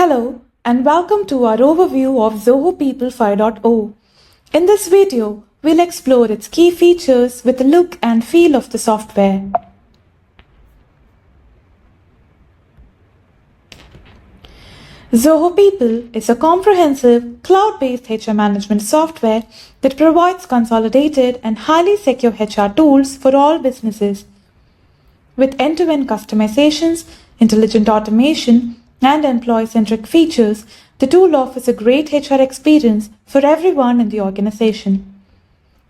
Hello and welcome to our overview of Zoho People 5.0. In this video, we'll explore its key features with the look and feel of the software. Zoho People is a comprehensive, cloud-based HR management software that provides consolidated and highly secure HR tools for all businesses. With end-to-end customizations, intelligent automation, and employee-centric features, the tool offers a great HR experience for everyone in the organization.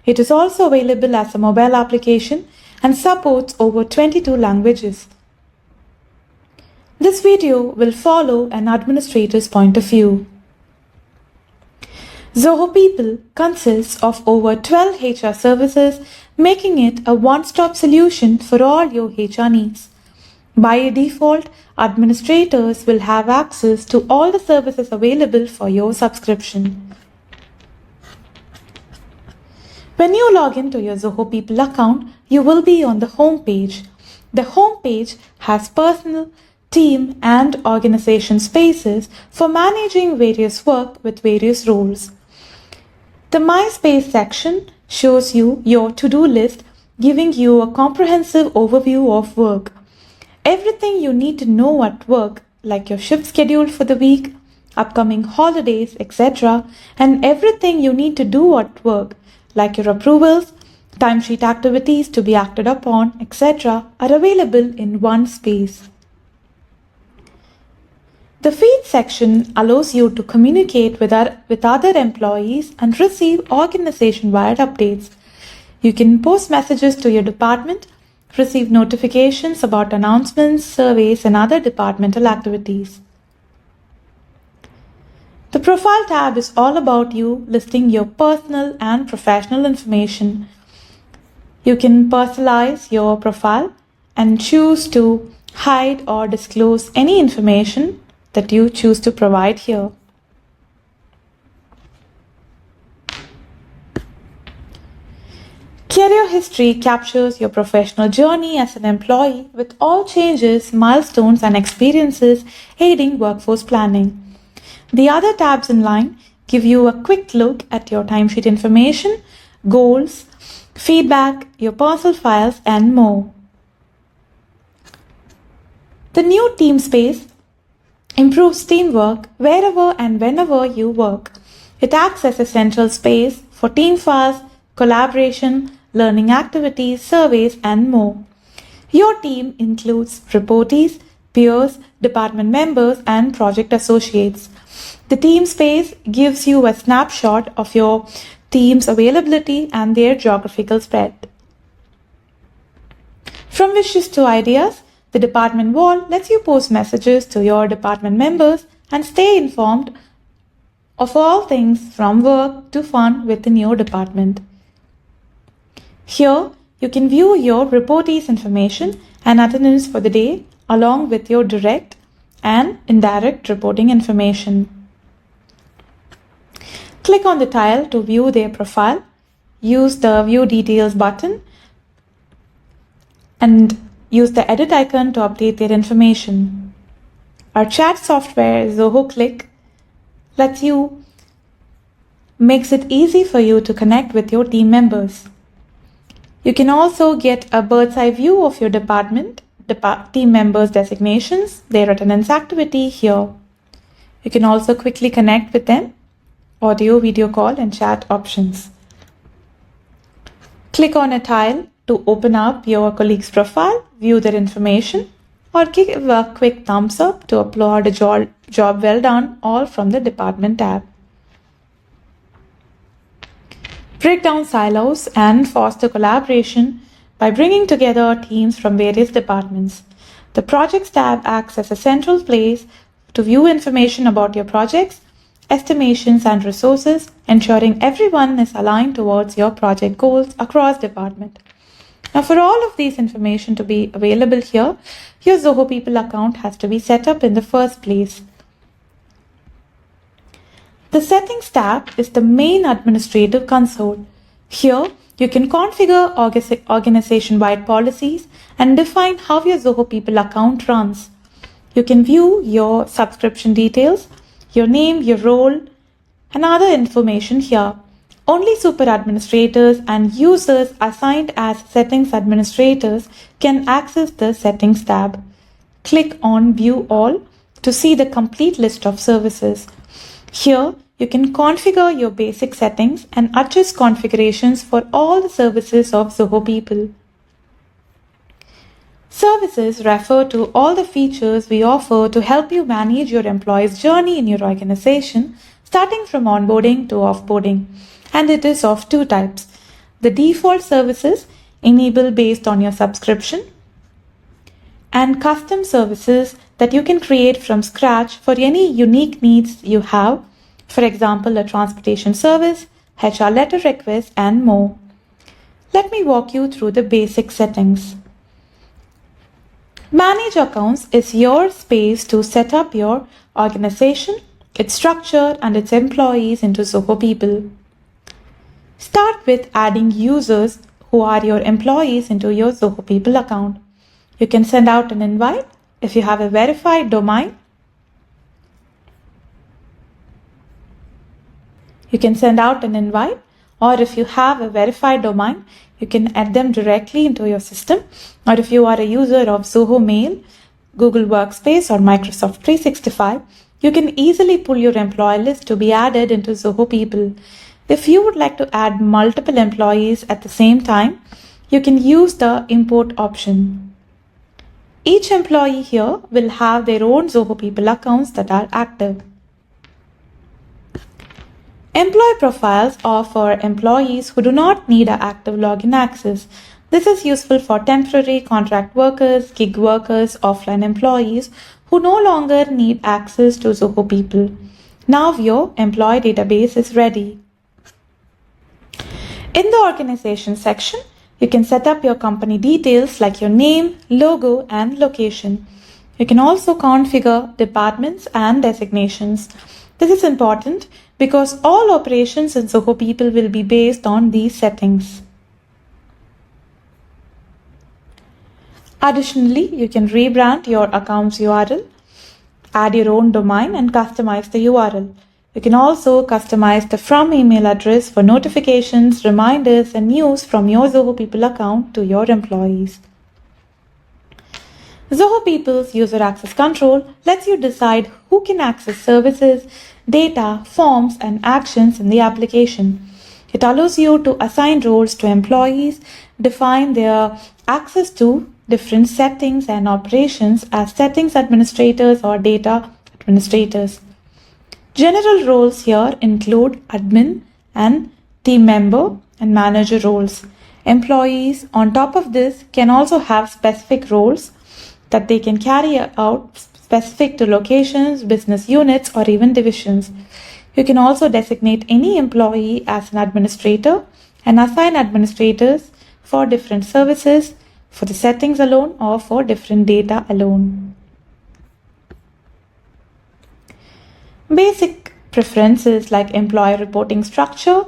It is also available as a mobile application and supports over 22 languages. This video will follow an administrator's point of view. Zoho People consists of over 12 HR services, making it a one-stop solution for all your HR needs. By default, administrators will have access to all the services available for your subscription. When you log into your Zoho People account, you will be on the home page. The home page has personal, team, and organization spaces for managing various work with various roles. The My Space section shows you your to-do list, giving you a comprehensive overview of work. Everything you need to know at work, like your shift schedule for the week, upcoming holidays, etc., and everything you need to do at work, like your approvals, timesheet activities to be acted upon, etc., are available in one space. The Feed section allows you to communicate with other employees and receive organization-wide updates. You can post messages to your department, receive notifications about announcements, surveys, and other departmental activities. The Profile tab is all about you, listing your personal and professional information. You can personalize your profile and choose to hide or disclose any information that you choose to provide here. Career history captures your professional journey as an employee with all changes, milestones, and experiences aiding workforce planning. The other tabs in line give you a quick look at your timesheet information, goals, feedback, your personal files, and more. The new team space improves teamwork wherever and whenever you work. It acts as a central space for team files, collaboration, learning activities, surveys, and more. Your team includes reportees, peers, department members, and project associates. The team space gives you a snapshot of your team's availability and their geographical spread. From wishes to ideas, the department wall lets you post messages to your department members and stay informed of all things from work to fun within your department. Here, you can view your reportees' information and attendance for the day along with your direct and indirect reporting information. Click on the tile to view their profile. Use the View Details button and use the edit icon to update their information. Our chat software, Zoho Click, makes it easy for you to connect with your team members. You can also get a bird's eye view of your team members' designations, their attendance activity here. You can also quickly connect with them, audio, video call, and chat options. Click on a tile to open up your colleague's profile, view their information, or give a quick thumbs up to applaud a job well done, all from the Department tab. Break down silos and foster collaboration by bringing together teams from various departments. The Projects tab acts as a central place to view information about your projects, estimations, and resources, ensuring everyone is aligned towards your project goals across department. Now, for all of these information to be available here, your Zoho People account has to be set up in the first place. The Settings tab is the main administrative console. Here, you can configure organization-wide policies and define how your Zoho People account runs. You can view your subscription details, your name, your role, and other information here. Only super administrators and users assigned as settings administrators can access the settings tab. Click on View All to see the complete list of services. Here, you can configure your basic settings and adjust configurations for all the services of Zoho People. Services refer to all the features we offer to help you manage your employee's journey in your organization, starting from onboarding to offboarding. And it is of two types. The default services enable based on your subscription, and custom services that you can create from scratch for any unique needs you have, for example, a transportation service, HR letter request, and more. Let me walk you through the basic settings. Manage Accounts is your space to set up your organization, its structure, and its employees into Zoho People. Start with adding users who are your employees into your Zoho People account. You can send out an invite if you have a verified domain. You can send out an invite, or if you have a verified domain, you can add them directly into your system. Or if you are a user of Zoho Mail, Google Workspace, or Microsoft 365, you can easily pull your employee list to be added into Zoho People. If you would like to add multiple employees at the same time, you can use the import option. Each employee here will have their own Zoho People accounts that are active. Employee profiles are for employees who do not need an active login access. This is useful for temporary contract workers, gig workers, offline employees who no longer need access to Zoho People. Now your employee database is ready. In the organization section, you can set up your company details like your name, logo, and location. You can also configure departments and designations. This is important because all operations in Zoho People will be based on these settings. Additionally, you can rebrand your account's URL, add your own domain, and customize the URL. You can also customize the from email address for notifications, reminders, and news from your Zoho People account to your employees. Zoho People's user access control lets you decide who can access services, data, forms, and actions in the application. It allows you to assign roles to employees, define their access to different settings and operations as settings administrators or data administrators. General roles here include admin and team member and manager roles. Employees on top of this can also have specific roles that they can carry out specific to locations, business units, or even divisions. You can also designate any employee as an administrator and assign administrators for different services, for the settings alone, or for different data alone. Basic preferences like employee reporting structure,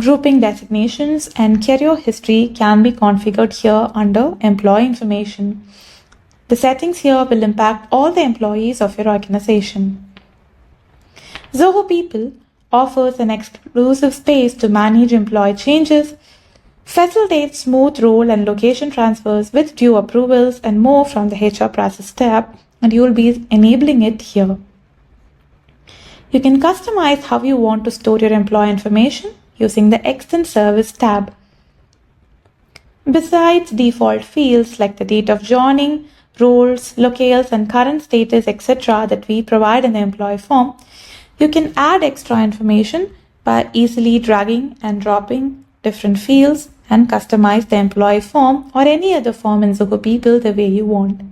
grouping designations, and career history can be configured here under Employee Information. The settings here will impact all the employees of your organization. Zoho People offers an exclusive space to manage employee changes, facilitate smooth role and location transfers with due approvals, and more from the HR process tab, and you will be enabling it here. You can customize how you want to store your employee information using the Extend Service tab. Besides default fields like the date of joining, roles, locales, and current status, etc. that we provide in the employee form, you can add extra information by easily dragging and dropping different fields and customize the employee form or any other form in Zoho People the way you want.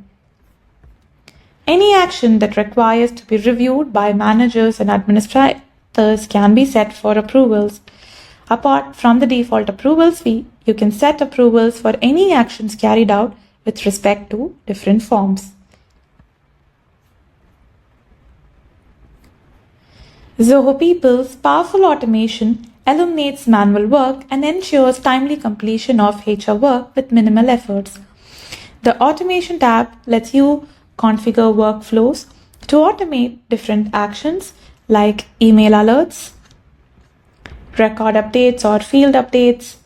Any action that requires to be reviewed by managers and administrators can be set for approvals. Apart from the default approvals, you can set approvals for any actions carried out with respect to different forms. Zoho People's powerful automation eliminates manual work and ensures timely completion of HR work with minimal efforts. The Automation tab lets you configure workflows to automate different actions like email alerts, record updates or field updates,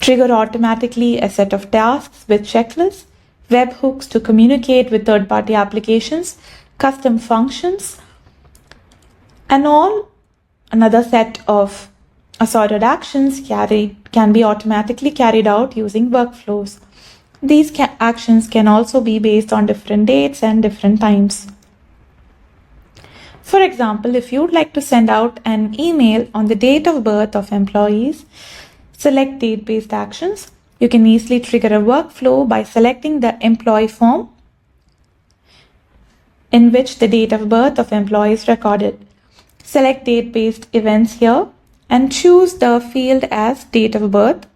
trigger automatically a set of tasks with checklists, webhooks to communicate with third-party applications, custom functions, and another set of assorted actions can be automatically carried out using workflows. These actions can also be based on different dates and different times. For example, if you would like to send out an email on the date of birth of employees, select date-based actions. You can easily trigger a workflow by selecting the employee form in which the date of birth of employee is recorded. Select date-based events here and choose the field as date of birth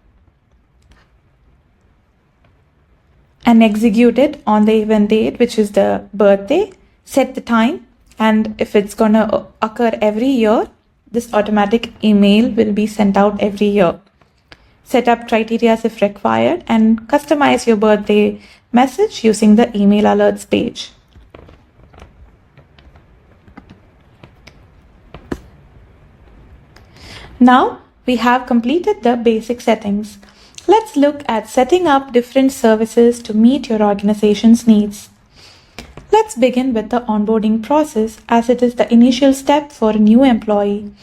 and execute it on the event date, which is the birthday. Set the time, and if it's going to occur every year, this automatic email will be sent out every year. Set up criteria if required and customize your birthday message using the email alerts page. Now we have completed the basic settings. Let's look at setting up different services to meet your organization's needs. Let's begin with the onboarding process, as it is the initial step for a new employee.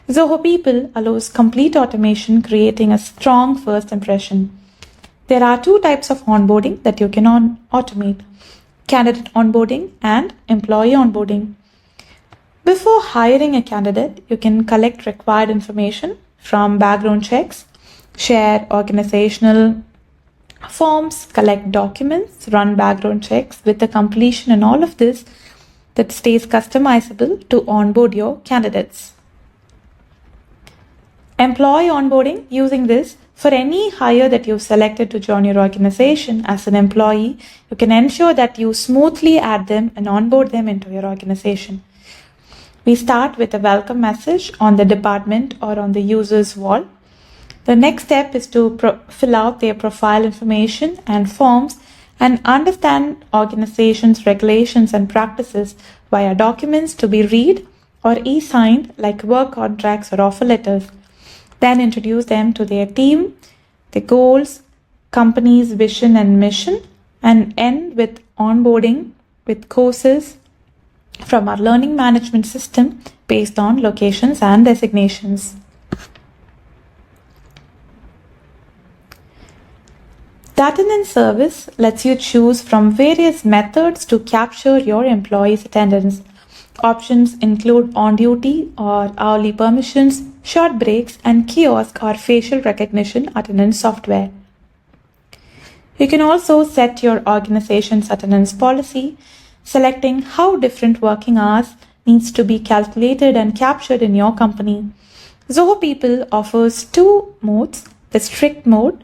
Zoho People allows complete automation, creating a strong first impression. There are two types of onboarding that you can automate: candidate onboarding and employee onboarding. Before hiring a candidate, you can collect required information from background checks, share organizational forms, collect documents, run background checks with the completion, and all of this that stays customizable to onboard your candidates. Employee onboarding, using this for any hire that you've selected to join your organization as an employee, you can ensure that you smoothly add them and onboard them into your organization. We start with a welcome message on the department or on the user's wall. The next step is to fill out their profile information and forms and understand organization's regulations and practices via documents to be read or e-signed like work contracts or offer letters. Then introduce them to their team, their goals, company's vision and mission, and end with onboarding with courses from our learning management system based on locations and designations. The attendance service lets you choose from various methods to capture your employees' attendance. Options include on-duty or hourly permissions, short breaks, and kiosk or facial recognition attendance software. You can also set your organization's attendance policy, selecting how different working hours needs to be calculated and captured in your company. Zoho People offers two modes: the strict mode.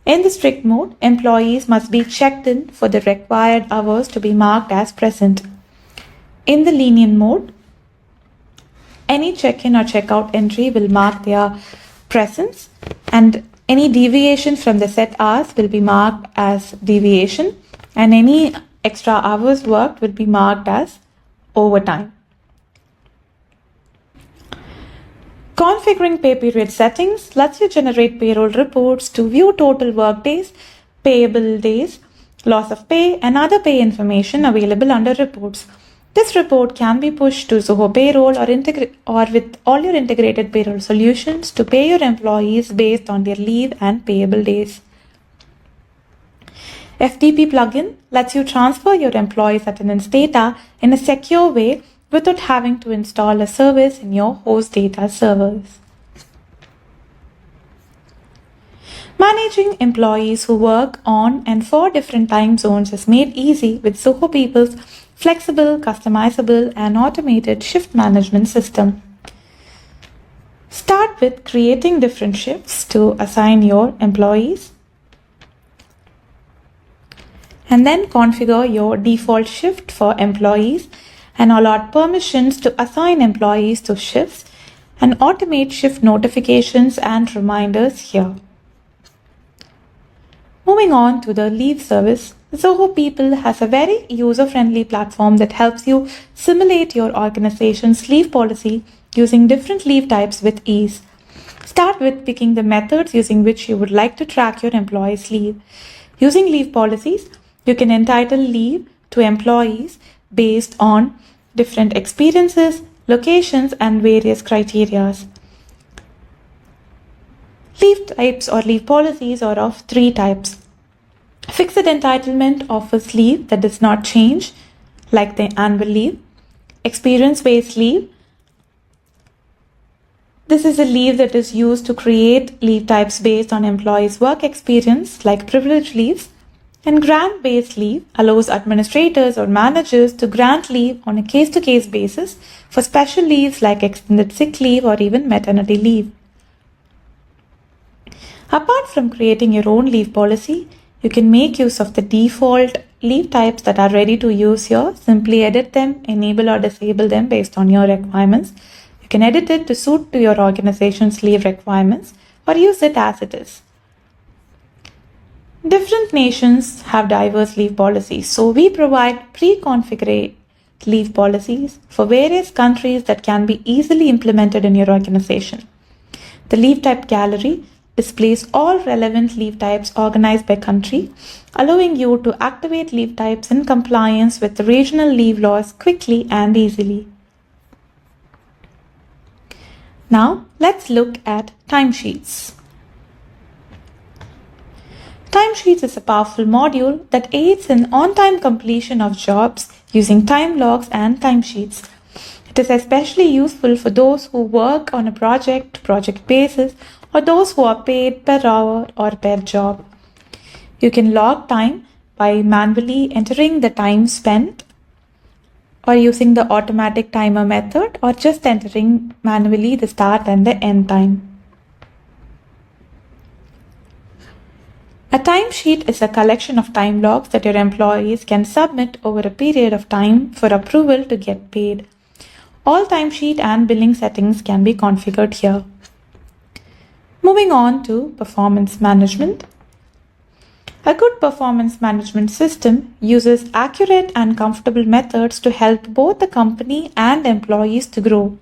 In the strict mode, employees must be checked in for the required hours to be marked as present. In the lenient mode, any check-in or check-out entry will mark their presence, and any deviation from the set hours will be marked as deviation, and any extra hours worked will be marked as overtime. Configuring pay period settings lets you generate payroll reports to view total work days, payable days, loss of pay, and other pay information available under reports. This report can be pushed to Zoho Payroll or with all your integrated payroll solutions to pay your employees based on their leave and payable days. FTP plugin lets you transfer your employees' attendance data in a secure way without having to install a service in your host data servers. Managing employees who work on and for different time zones is made easy with Zoho People's flexible, customizable, and automated shift management system. Start with creating different shifts to assign your employees, and then configure your default shift for employees and allot permissions to assign employees to shifts and automate shift notifications and reminders here. Moving on to the leave service, Zoho People has a very user-friendly platform that helps you simulate your organization's leave policy using different leave types with ease. Start with picking the methods using which you would like to track your employees' leave. Using leave policies, you can entitle leave to employees based on different experiences, locations, and various criteria. Leave types or leave policies are of three types. Fixed entitlement offers leave that does not change, like the annual leave. Experience-based leave. This is a leave that is used to create leave types based on employees' work experience, like privilege leaves. And grant-based leave allows administrators or managers to grant leave on a case-to-case basis for special leaves like extended sick leave or even maternity leave. Apart from creating your own leave policy, you can make use of the default leave types that are ready to use here. Simply edit them, enable or disable them based on your requirements. You can edit it to suit to your organization's leave requirements or use it as it is. Different nations have diverse leave policies, so we provide pre-configured leave policies for various countries that can be easily implemented in your organization. The leave type gallery displays all relevant leave types organized by country, allowing you to activate leave types in compliance with the regional leave laws quickly and easily. Now, let's look at Timesheets. Timesheets is a powerful module that aids in on-time completion of jobs using time logs and timesheets. It is especially useful for those who work on a project basis, or those who are paid per hour or per job. You can log time by manually entering the time spent, or using the automatic timer method, or just entering manually the start and the end time. A timesheet is a collection of time logs that your employees can submit over a period of time for approval to get paid. All timesheet and billing settings can be configured here. Moving on to performance management. A good performance management system uses accurate and comfortable methods to help both the company and employees to grow.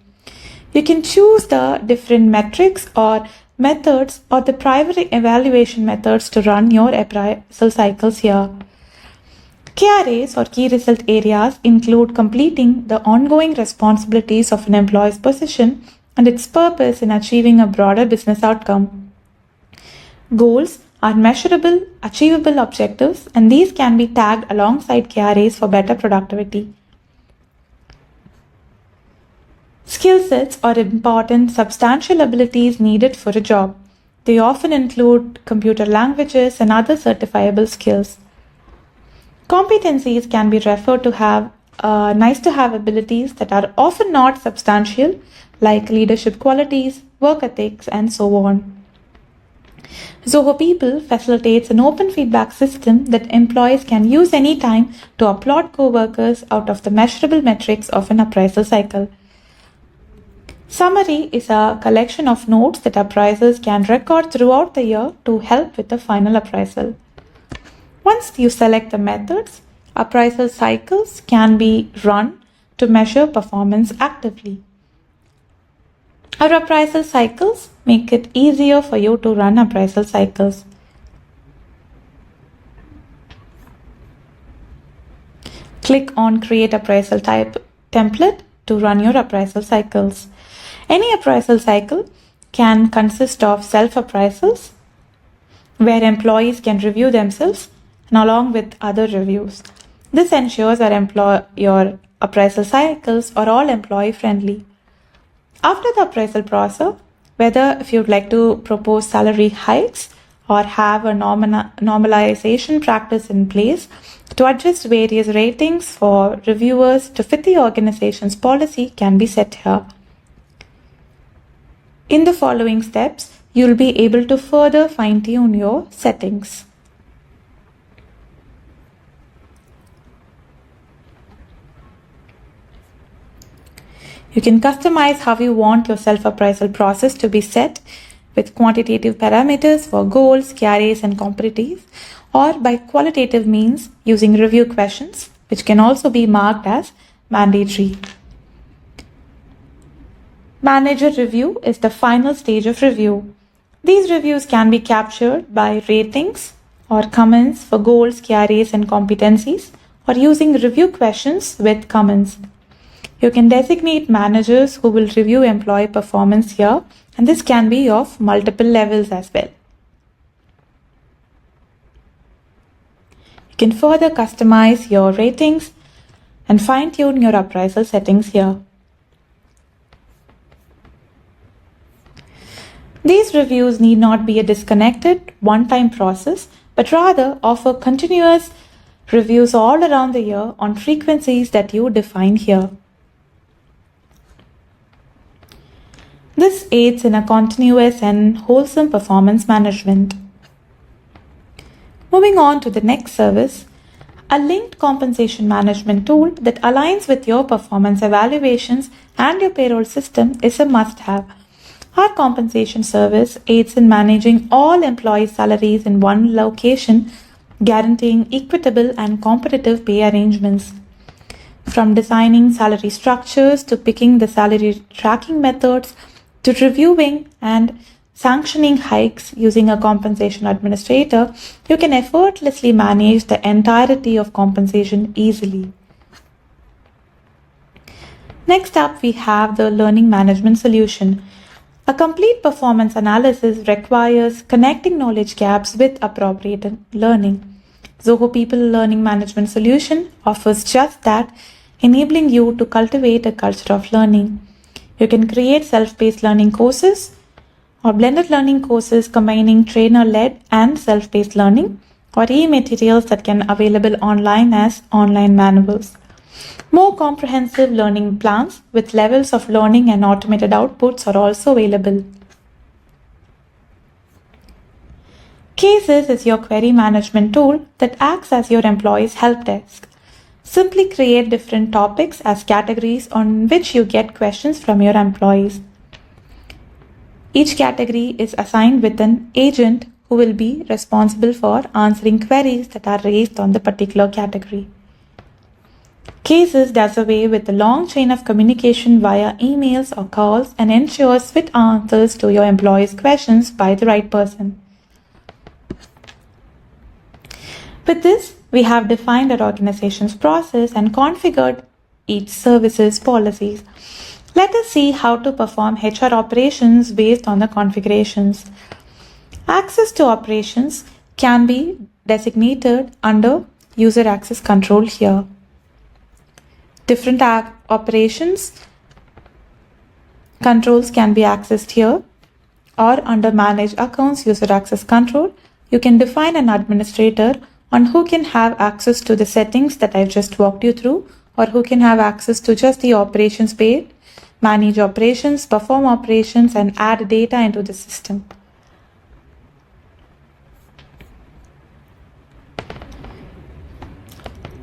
You can choose the different metrics or methods or the primary evaluation methods to run your appraisal cycles here. KRAs or key result areas include completing the ongoing responsibilities of an employee's position and its purpose in achieving a broader business outcome. Goals are measurable, achievable objectives, and these can be tagged alongside KRAs for better productivity. Skill sets are important, substantial abilities needed for a job. They often include computer languages and other certifiable skills. Competencies can be referred to have nice to have abilities that are often not substantial, like leadership qualities, work ethics, and so on. Zoho People facilitates an open feedback system that employees can use anytime to applaud co-workers out of the measurable metrics of an appraisal cycle. Summary is a collection of notes that appraisers can record throughout the year to help with the final appraisal. Once you select the methods, appraisal cycles can be run to measure performance actively. Our appraisal cycles make it easier for you to run appraisal cycles. Click on Create Appraisal Type template to run your appraisal cycles. Any appraisal cycle can consist of self-appraisals, where employees can review themselves and along with other reviews. This ensures that your appraisal cycles are all employee-friendly. After the appraisal process, whether if you'd like to propose salary hikes or have a normalization practice in place to adjust various ratings for reviewers to fit the organization's policy can be set here. In the following steps, you'll be able to further fine-tune your settings. You can customize how you want your self-appraisal process to be set with quantitative parameters for goals, carries, and competitives, or by qualitative means using review questions, which can also be marked as mandatory. Manager review is the final stage of review. These reviews can be captured by ratings or comments for goals, carries, and competencies, or using review questions with comments. You can designate managers who will review employee performance here, and this can be of multiple levels as well. You can further customize your ratings and fine-tune your appraisal settings here. These reviews need not be a disconnected, one-time process, but rather offer continuous reviews all around the year on frequencies that you define here. This aids in a continuous and wholesome performance management. Moving on to the next service, a linked compensation management tool that aligns with your performance evaluations and your payroll system is a must-have. Our compensation service aids in managing all employee salaries in one location, guaranteeing equitable and competitive pay arrangements. From designing salary structures to picking the salary tracking methods to reviewing and sanctioning hikes using a compensation administrator, you can effortlessly manage the entirety of compensation easily. Next up, we have the learning management solution. A complete performance analysis requires connecting knowledge gaps with appropriate learning. Zoho People Learning Management Solution offers just that, enabling you to cultivate a culture of learning. You can create self-paced learning courses or blended learning courses combining trainer-led and self-paced learning, or e-materials that can be available online as online manuals. More comprehensive learning plans with levels of learning and automated outputs are also available. Cases is your query management tool that acts as your employee's help desk. Simply create different topics as categories on which you get questions from your employees. Each category is assigned with an agent who will be responsible for answering queries that are raised on the particular category. Cases does away with the long chain of communication via emails or calls and ensures swift answers to your employees' questions by the right person. With this, we have defined our organization's process and configured each service's policies. Let us see how to perform HR operations based on the configurations. Access to operations can be designated under user access control here. Different operations controls can be accessed here, or under manage accounts user access control, you can define an administrator on who can have access to the settings that I've just walked you through, or who can have access to just the operations page, manage operations, perform operations, and add data into the system.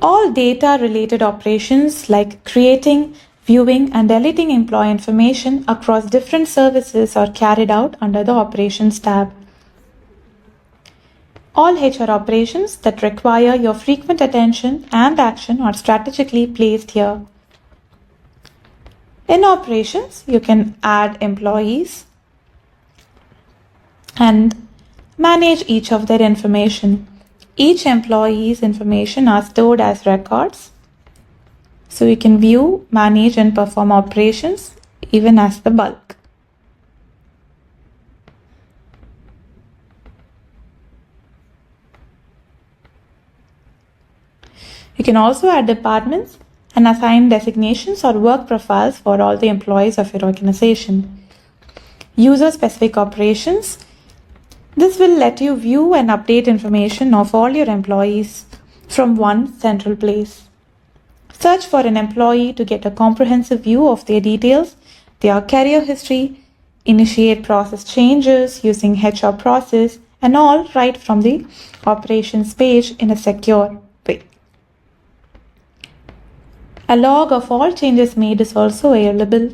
All data-related operations like creating, viewing, and deleting employee information across different services are carried out under the Operations tab. All HR operations that require your frequent attention and action are strategically placed here. In operations, you can add employees and manage each of their information. Each employee's information are stored as records, so you can view, manage, and perform operations even as the bulk. You can also add departments and assign designations or work profiles for all the employees of your organization. User-specific operations. This will let you view and update information of all your employees from one central place. Search for an employee to get a comprehensive view of their details, their career history, initiate process changes using HR process, and all right from the operations page in a secure way. A log of all changes made is also available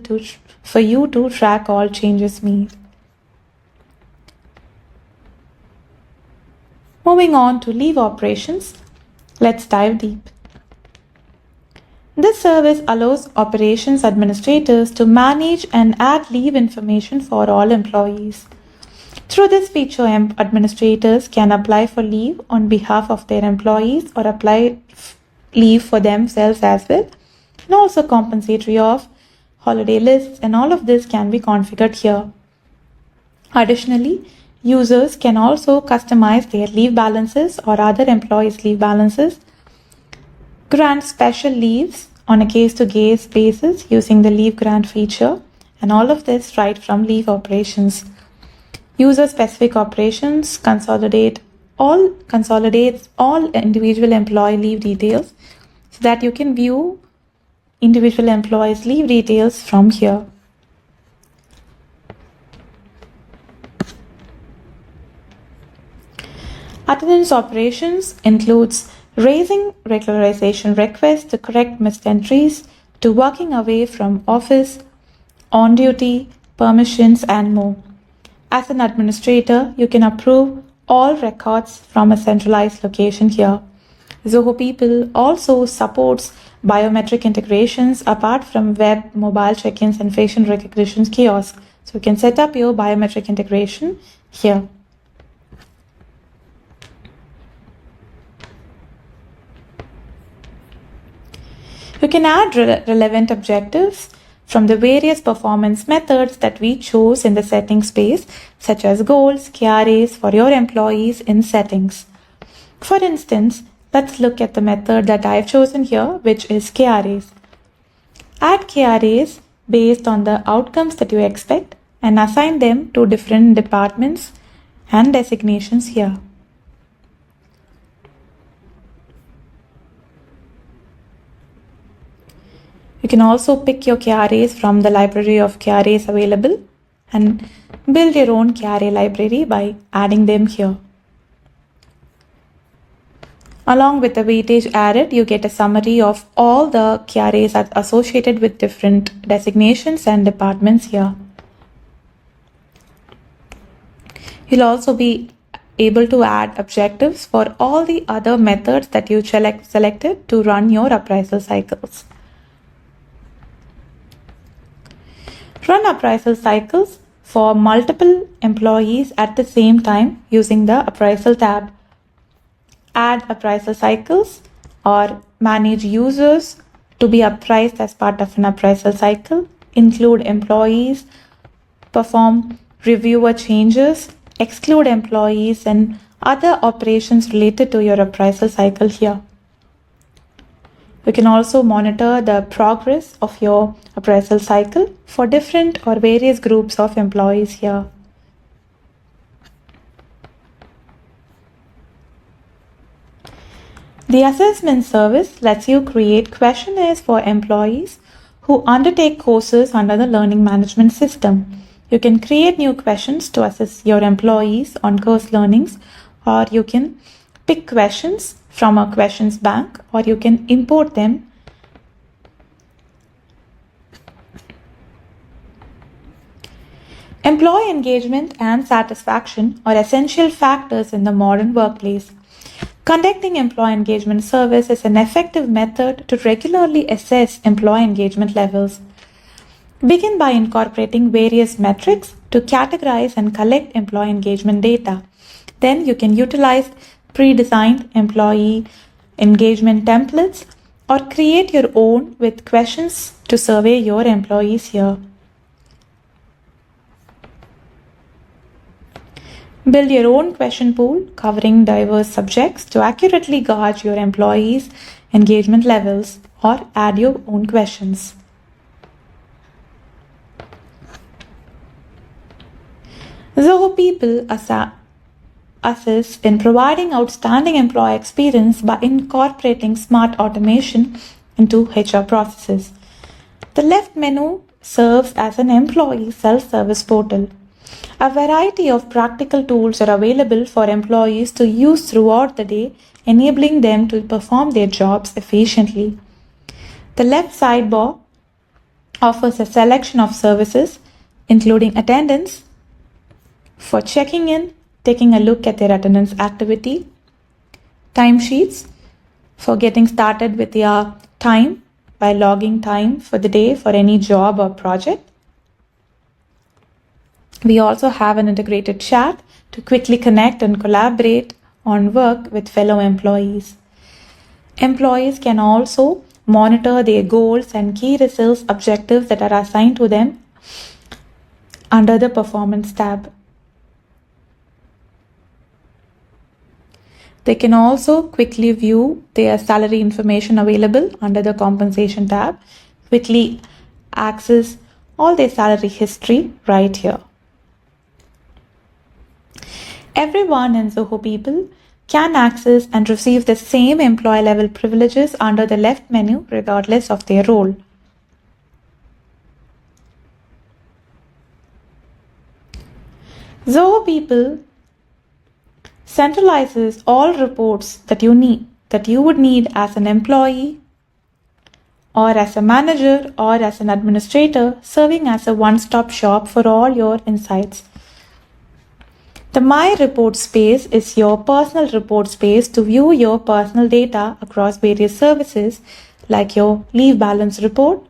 for you to track all changes made. Moving on to leave operations, let's dive deep. This service allows operations administrators to manage and add leave information for all employees. Through this feature, administrators can apply for leave on behalf of their employees or apply leave for themselves as well, and also compensatory off, holiday lists, and all of this can be configured here. Additionally, users can also customize their leave balances or other employees' leave balances, grant special leaves on a case-to-case basis using the leave grant feature, and all of this right from leave operations. User-specific operations consolidates all individual employee leave details so that you can view individual employees' leave details from here. Attendance operations includes raising regularization requests to correct missed entries, to working away from office, on duty, permissions, and more. As an administrator, you can approve all records from a centralized location here. Zoho People also supports biometric integrations apart from web, mobile check-ins, and facial recognition kiosks. So you can set up your biometric integration here. You can add relevant objectives from the various performance methods that we chose in the settings space, such as goals, KRAs for your employees in settings. For instance, let's look at the method that I've chosen here, which is KRAs. Add KRAs based on the outcomes that you expect and assign them to different departments and designations here. You can also pick your KRAs from the library of KRAs available and build your own KRA library by adding them here. Along with the weightage added, you get a summary of all the KRAs associated with different designations and departments here. You'll also be able to add objectives for all the other methods that you selected to run your appraisal cycles. Run appraisal cycles for multiple employees at the same time using the appraisal tab. Add appraisal cycles or manage users to be appraised as part of an appraisal cycle. Include employees, perform reviewer changes, exclude employees, and other operations related to your appraisal cycle here. You can also monitor the progress of your appraisal cycle for different or various groups of employees here. The assessment service lets you create questionnaires for employees who undertake courses under the learning management system. You can create new questions to assess your employees on course learnings, or you can pick questions from a questions bank, or you can import them. Employee engagement and satisfaction are essential factors in the modern workplace. Conducting employee engagement surveys is an effective method to regularly assess employee engagement levels. Begin by incorporating various metrics to categorize and collect employee engagement data. Then you can utilize pre-designed employee engagement templates or create your own with questions to survey your employees here. Build your own question pool covering diverse subjects to accurately gauge your employees' engagement levels, or add your own questions. Zoho People assist in providing outstanding employee experience by incorporating smart automation into HR processes. The left menu serves as an employee self-service portal. A variety of practical tools are available for employees to use throughout the day, enabling them to perform their jobs efficiently. The left sidebar offers a selection of services, including attendance, for checking in, taking a look at their attendance activity, Timesheets for getting started with your time by logging time for the day for any job or project. We also have an integrated chat to quickly connect and collaborate on work with fellow employees. Employees can also monitor their goals and key results objectives that are assigned to them under the Performance tab. They can also quickly view their salary information available under the Compensation tab, quickly access all their salary history right here. Everyone in Zoho People can access and receive the same employee level privileges under the left menu regardless of their role. Zoho People centralizes all reports that you would need as an employee or as a manager or as an administrator, serving as a one-stop shop for all your insights. The My Report space is your personal report space to view your personal data across various services like your leave balance report,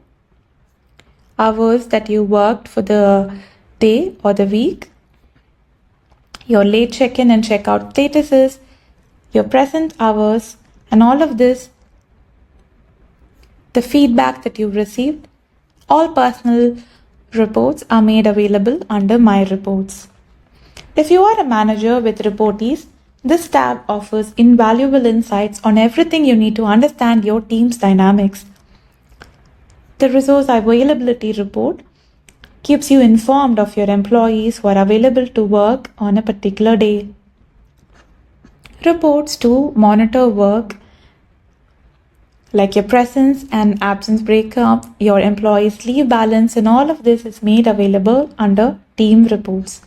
hours that you worked for the day or the week, your late check-in and check-out statuses, your present hours, and all of this, the feedback that you've received. All personal reports are made available under My Reports. If you are a manager with reportees, this tab offers invaluable insights on everything you need to understand your team's dynamics. The Resource Availability Report keeps you informed of your employees who are available to work on a particular day. Reports to monitor work like your presence and absence breakup, your employees' leave balance, and all of this is made available under Team Reports.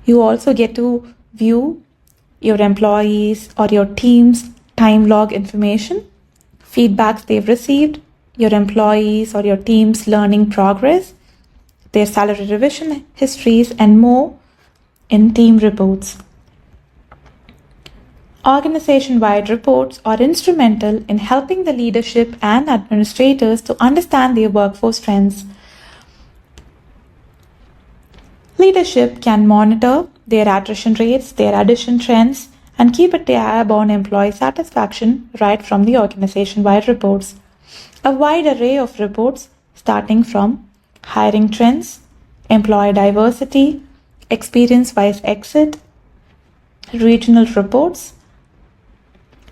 You also get to view your employees or your team's time log information, feedbacks they've received, your employees or your team's learning progress, their salary revision histories, and more in Team Reports. Organization-wide reports are instrumental in helping the leadership and administrators to understand their workforce trends. Leadership can monitor their attrition rates, their addition trends, and keep a tab on employee satisfaction right from the organization-wide reports. A wide array of reports starting from hiring trends, employee diversity, experience-wise exit, regional reports,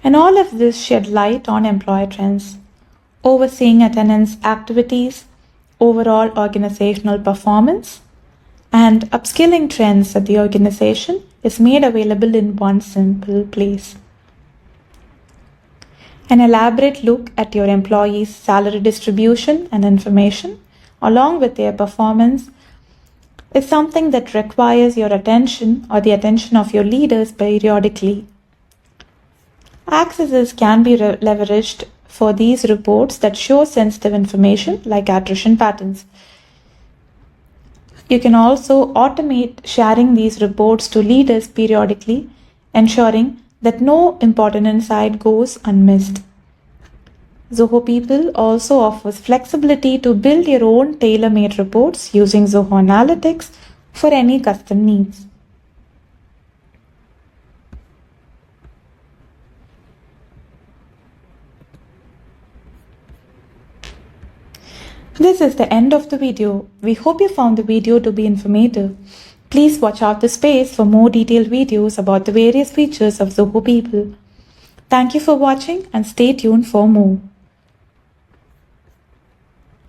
and all of this shed light on employee trends, overseeing attendance activities, overall organizational performance, and upskilling trends at the organization is made available in one simple place. An elaborate look at your employees' salary distribution and information, along with their performance, is something that requires your attention or the attention of your leaders periodically. Accesses can be leveraged for these reports that show sensitive information like attrition patterns. You can also automate sharing these reports to leaders periodically, ensuring that no important insight goes unmissed. Zoho People also offers flexibility to build your own tailor-made reports using Zoho Analytics for any custom needs. This is the end of the video. We hope you found the video to be informative. Please watch out the space for more detailed videos about the various features of Zoho People. Thank you for watching and stay tuned for more.